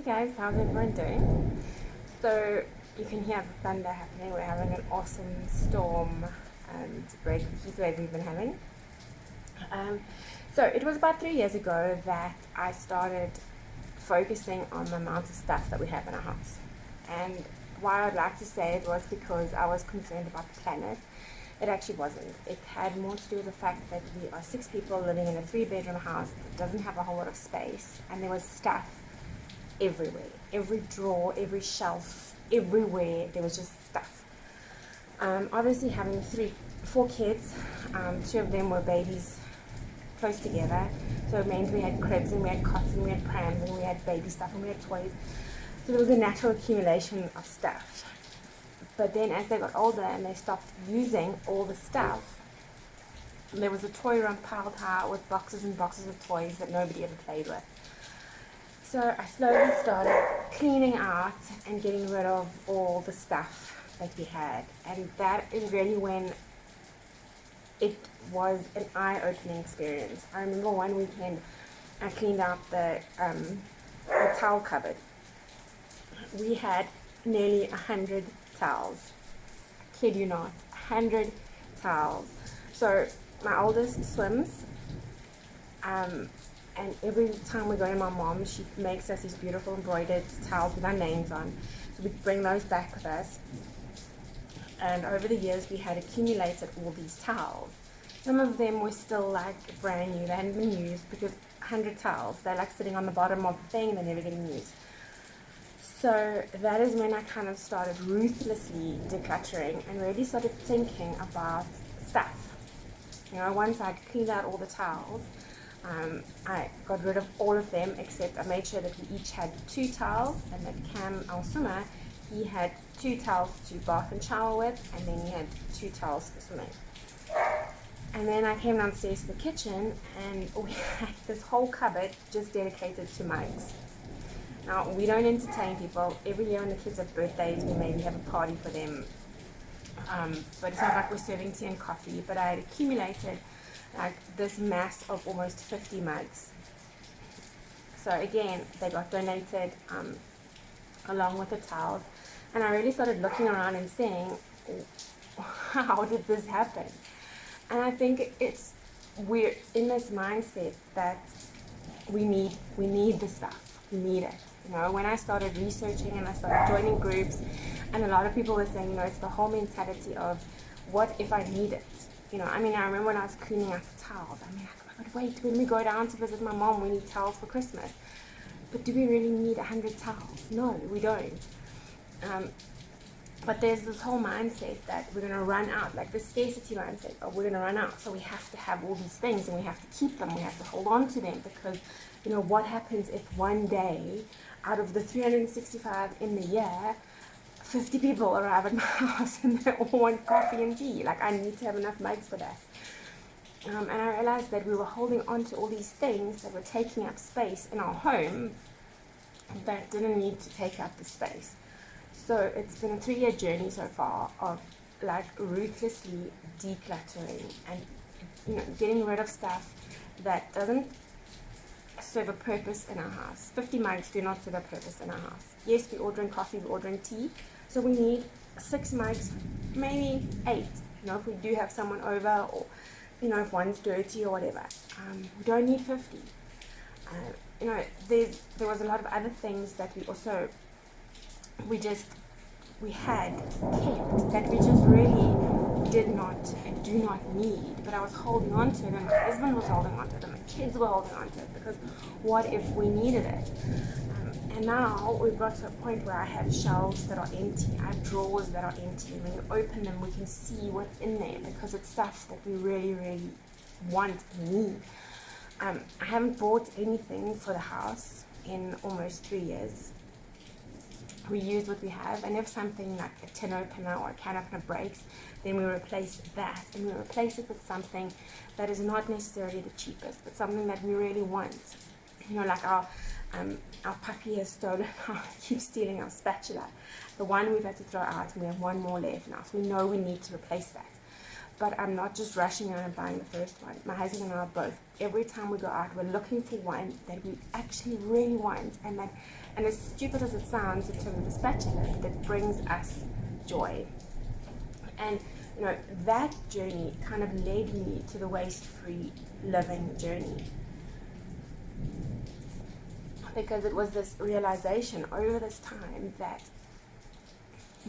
guys, how's everyone doing? So you can hear the thunder happening. We're having an awesome storm and great heat wave we've been having. So it was about 3 years ago that I started focusing on the amount of stuff that we have in our house. And why I'd like to say it was because I was concerned about the planet. It actually wasn't. It had more to do with the fact that we are 6 people living in a 3-bedroom house that doesn't have a whole lot of space, and there was stuff everywhere. Every drawer, every shelf, everywhere there was just stuff. Obviously having 4 kids, 2 of them were babies close together, so it meant we had cribs and we had cots and we had prams and we had baby stuff and we had toys. So there was a natural accumulation of stuff. But then as they got older and they stopped using all the stuff, there was a toy room piled high with boxes and boxes of toys that nobody ever played with. So I slowly started cleaning out and getting rid of all the stuff that we had. And that is really when it was an eye-opening experience. I remember one weekend I cleaned out the towel cupboard. We had nearly 100 towels. I kid you not, 100 towels. So my oldest swims, and every time we go to my mom, she makes us these beautiful embroidered towels with our names on. So we bring those back with us. And over the years, we had accumulated all these towels. Some of them were still like brand new, they hadn't been used, because 100 towels, they're like sitting on the bottom of the thing, they're never getting used. So that is when I kind of started ruthlessly decluttering and really started thinking about stuff. You know, once I'd cleaned out all the towels, I got rid of all of them, except I made sure that we each had 2 towels, and that Cam, our swimmer, he had 2 towels to bath and shower with, and then he had 2 towels for swimming. And then I came downstairs to the kitchen, and we had this whole cupboard just dedicated to mugs. Now, we don't entertain people. Every year when the kids have birthdays, we maybe have a party for them. But it's not like we're serving tea and coffee. But I had accumulated like this mass of almost 50 mugs. So again, they got donated along with the towels. And I really started looking around and saying, how did this happen? And I think we're in this mindset that we need the stuff. We need it. You know, when I started researching and I started joining groups, and a lot of people were saying, you know, it's the whole mentality of, what if I need it? You know, I mean, I remember when I was cleaning out the towels, I mean, but wait, when we go down to visit my mom, we need towels for Christmas. But do we really need 100 towels? No, we don't. But there's this whole mindset that we're going to run out, like the scarcity mindset of we're going to run out, so we have to have all these things and we have to keep them, we have to hold on to them, because, you know, what happens if one day, out of the 365 in the year, 50 people arrive at my house and they all want coffee and tea? Like, I need to have enough mugs for that. And I realized that we were holding on to all these things that were taking up space in our home that didn't need to take up the space. So it's been a 3-year journey so far of like ruthlessly decluttering and, you know, getting rid of stuff that doesn't serve a purpose in our house. 50 mugs do not serve a purpose in our house. Yes, we're ordering coffee, we're ordering tea, so we need 6 mugs, maybe 8. You know, if we do have someone over, or, you know, if one's dirty or whatever. We don't need 50. You know, there was a lot of other things that we had kept that we just really did not and do not need, but I was holding on to it, and my husband was holding on to it, and my kids were holding on to it, because what if we needed it? And now we've got to a point where I have shelves that are empty, I have drawers that are empty, and when you open them we can see what's in there, because it's stuff that we really, really want and need. I haven't bought anything for the house in almost 3 years. We use what we have, and if something like a tin opener or a can opener breaks, then we replace that, and we replace it with something that is not necessarily the cheapest, but something that we really want. You know, like our puppy has stolen, keeps stealing our spatula. The one we've had to throw out, and we have one more left now, so we know we need to replace that. but I'm not just rushing out and buying the first one. My husband and I are both. Every time we go out, we're looking for one that we actually really want, and as stupid as it sounds in terms of the spatula, that brings us joy. And that journey kind of led me to the waste-free living journey, because it was this realization over this time that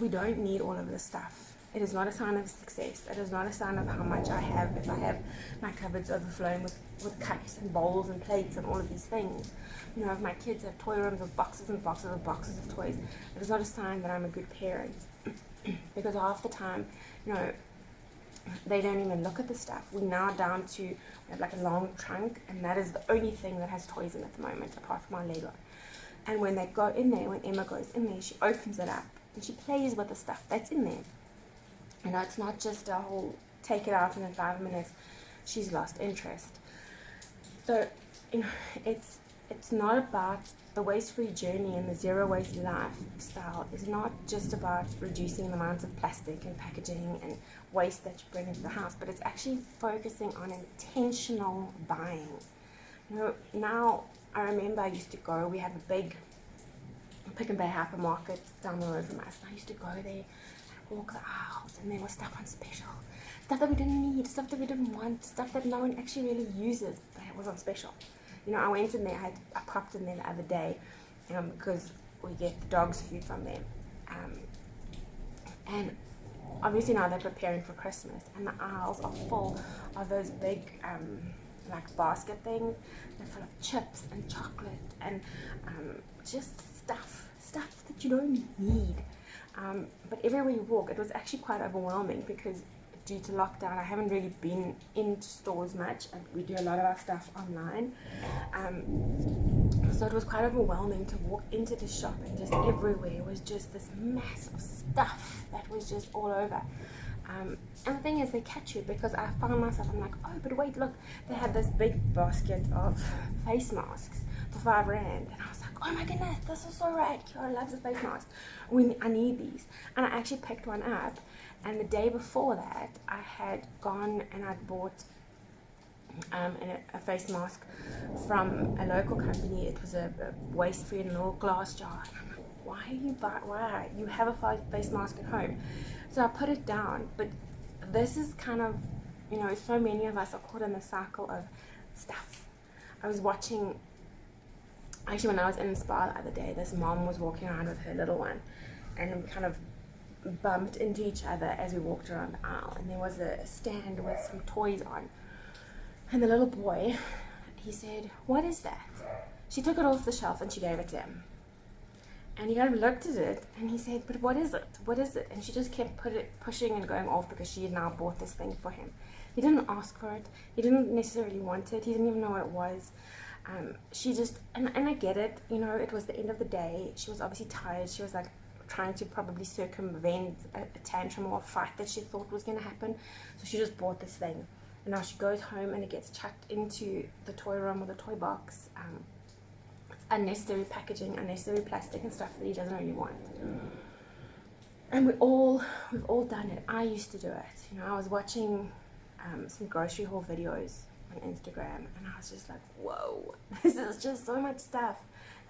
we don't need all of this stuff. It is not a sign of success. It is not a sign of how much I have. If I have my cupboards overflowing with cups and bowls and plates and all of these things, if my kids have toy rooms with boxes and boxes and boxes of toys, it is not a sign that I'm a good parent. Because half the time, they don't even look at the stuff. We're now down to, we have like a long trunk, and that is the only thing that has toys in at the moment, apart from our Lego. And when they go in there, when Emma goes in there, she opens it up and she plays with the stuff that's in there. It's not just a whole take it out and in 5 minutes she's lost interest. So, it's not about the waste-free journey, and the zero-waste lifestyle is not just about reducing the amount of plastic and packaging and waste that you bring into the house, but it's actually focusing on intentional buying. Now I remember I used to go, we have a big Pick and Pay hypermarket down the road from us, and I used to go there, walk the aisles, and there was stuff on special, stuff that we didn't need, stuff that we didn't want, stuff that no one actually really uses, but it was on special. I went in there, I popped in there the other day, because we get the dogs food from them, and obviously now they're preparing for Christmas, and the aisles are full of those big like basket things. They're full of chips and chocolate and just stuff that you don't need. But everywhere you walk, it was actually quite overwhelming, because due to lockdown, I haven't really been into stores much, and we do a lot of our stuff online. So it was quite overwhelming to walk into the shop, and just everywhere was just this mass of stuff that was just all over. And the thing is, they catch you, because I found myself, I'm like, oh, but wait, look, they had this big basket of face masks for R5, and I was like, oh my goodness, this is so right. Kiara loves the face mask. I need these. And I actually picked one up, and the day before that, I had gone and I'd bought a face mask from a local company. It was a waste-free in a little glass jar. And I'm like, why you have a face mask at home? So I put it down. But this is kind of, so many of us are caught in the cycle of stuff. I was watching, actually when I was in the spa the other day, this mom was walking around with her little one, and we kind of bumped into each other as we walked around the aisle, and there was a stand with some toys on, and the little boy, he said, what is that? She took it off the shelf and she gave it to him, and he kind of looked at it and he said, but what is it? And she just kept pushing and going off, because she had now bought this thing for him. He didn't ask for it, he didn't necessarily want it, he didn't even know what it was. She just, and I get it, it was the end of the day, she was obviously tired, she was like trying to probably circumvent a tantrum or a fight that she thought was going to happen, so she just bought this thing, and now she goes home and it gets chucked into the toy room or the toy box. It's unnecessary packaging, unnecessary plastic and stuff that he doesn't really want. And we've all done it. I used to do it. I was watching some grocery haul videos on Instagram, and I was just like, whoa, this is just so much stuff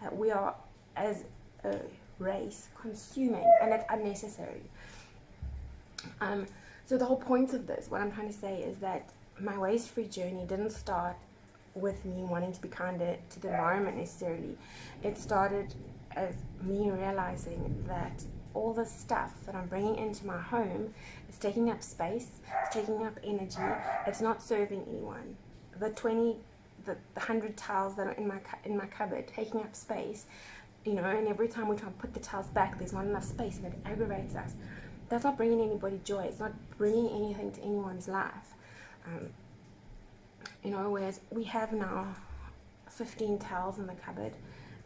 that we are, as a race, consuming, and it's unnecessary. So the whole point of this, what I'm trying to say, is that my waste-free journey didn't start with me wanting to be kinder to the environment necessarily. It started as me realizing that all the stuff that I'm bringing into my home is taking up space, it's taking up energy, it's not serving anyone. The 100 towels that are in my cupboard taking up space, and every time we try and put the towels back, there's not enough space, and it aggravates us. That's not bringing anybody joy. It's not bringing anything to anyone's life. Whereas we have now 15 towels in the cupboard.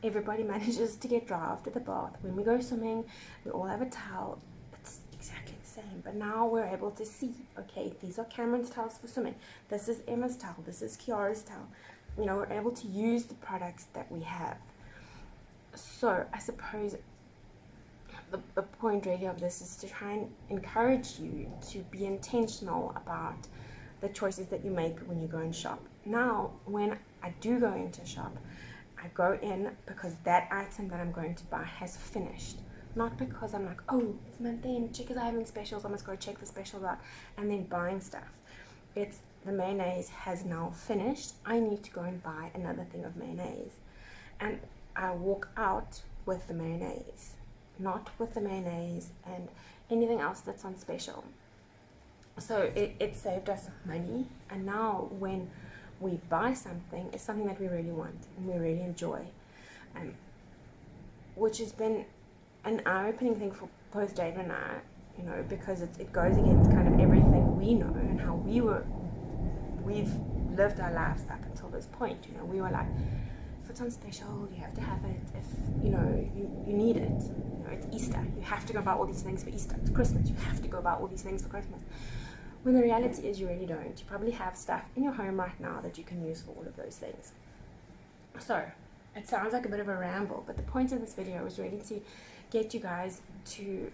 Everybody manages to get dry after the bath. When we go swimming, we all have a towel. It's exactly the same. But now we're able to see, okay, these are Cameron's towels for swimming. This is Emma's towel. This is Kiara's towel. We're able to use the products that we have. So I suppose the point really of this is to try and encourage you to be intentional about the choices that you make when you go and shop. Now, when I do go into a shop, I go in because that item that I'm going to buy has finished. Not because I'm like, oh, it's month end, Checkers are having specials, I must go check the specials out, and then buying stuff. It's the mayonnaise has now finished. I need to go and buy another thing of mayonnaise. And I walk out with the mayonnaise, not with the mayonnaise and anything else that's on special. So it saved us money, and now when we buy something, it's something that we really want and we really enjoy, which has been an eye-opening thing for both David and I, you know, because it goes against kind of everything we know and how we've lived our lives up until this point. You know, we were like, if it's on special, you have to have it. If you know you need it, you know, it's Easter, you have to go buy all these things for Easter. It's Christmas, you have to go buy all these things for Christmas. When the reality is you really don't. You probably have stuff in your home right now that you can use for all of those things. So it sounds like a bit of a ramble, but the point of this video was really to get you guys to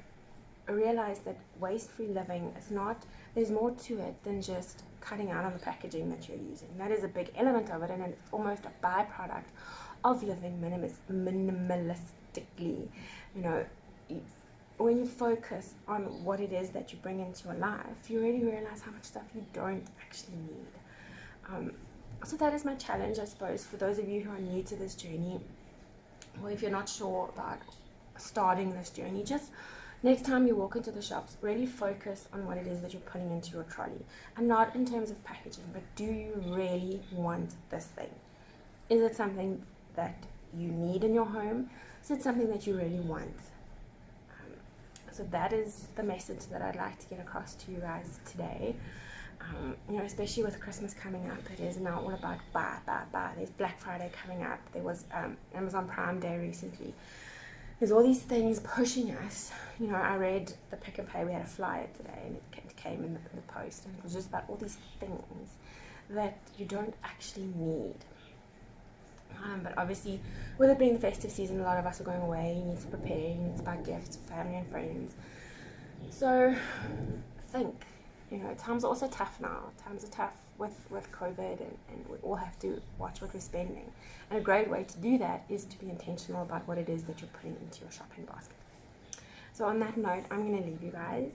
realize that waste-free living is not, there's more to it than just cutting out on the packaging that you're using. That is a big element of it, and it's almost a byproduct of living minimalistically. You know, when you focus on what it is that you bring into your life, you really realize how much stuff you don't actually need. So that is my challenge, I suppose, for those of you who are new to this journey, or if you're not sure about starting this journey, just next time you walk into the shops, really focus on what it is that you're putting into your trolley, and not in terms of packaging, but do you really want this thing? Is it something that you need in your home? Is it something that you really want? So that is the message that I'd like to get across to you guys today. You know, especially with Christmas coming up, it is now all about buy. There's Black Friday coming up. There was Amazon Prime Day recently. There's all these things pushing us. You know, I read the Pick and Pay. We had a flyer today, and it came in the post, and it was just about all these things that you don't actually need. But obviously, with it being the festive season, a lot of us are going away. You need to prepare, you need to buy gifts for family and friends. So think, you know, times are also tough now. Times are tough with COVID, and we all have to watch what we're spending. And a great way to do that is to be intentional about what it is that you're putting into your shopping basket. So on that note, I'm going to leave you guys.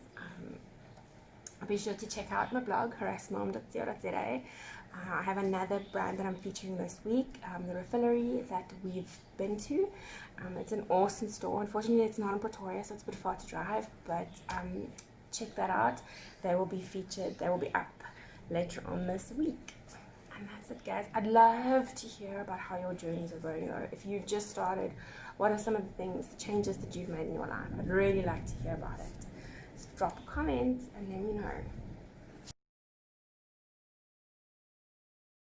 Be sure to check out my blog, HarassedMom.co.za. I have another brand that I'm featuring this week, the Refillery that we've been to. It's an awesome store. Unfortunately, it's not in Pretoria, so it's a bit far to drive, but check that out. They will be featured, they will be up later on this week. And that's it, guys. I'd love to hear about how your journeys are going, though. If you've just started, what are some of the things, the changes that you've made in your life? I'd really like to hear about it. Just drop a comment and let me know.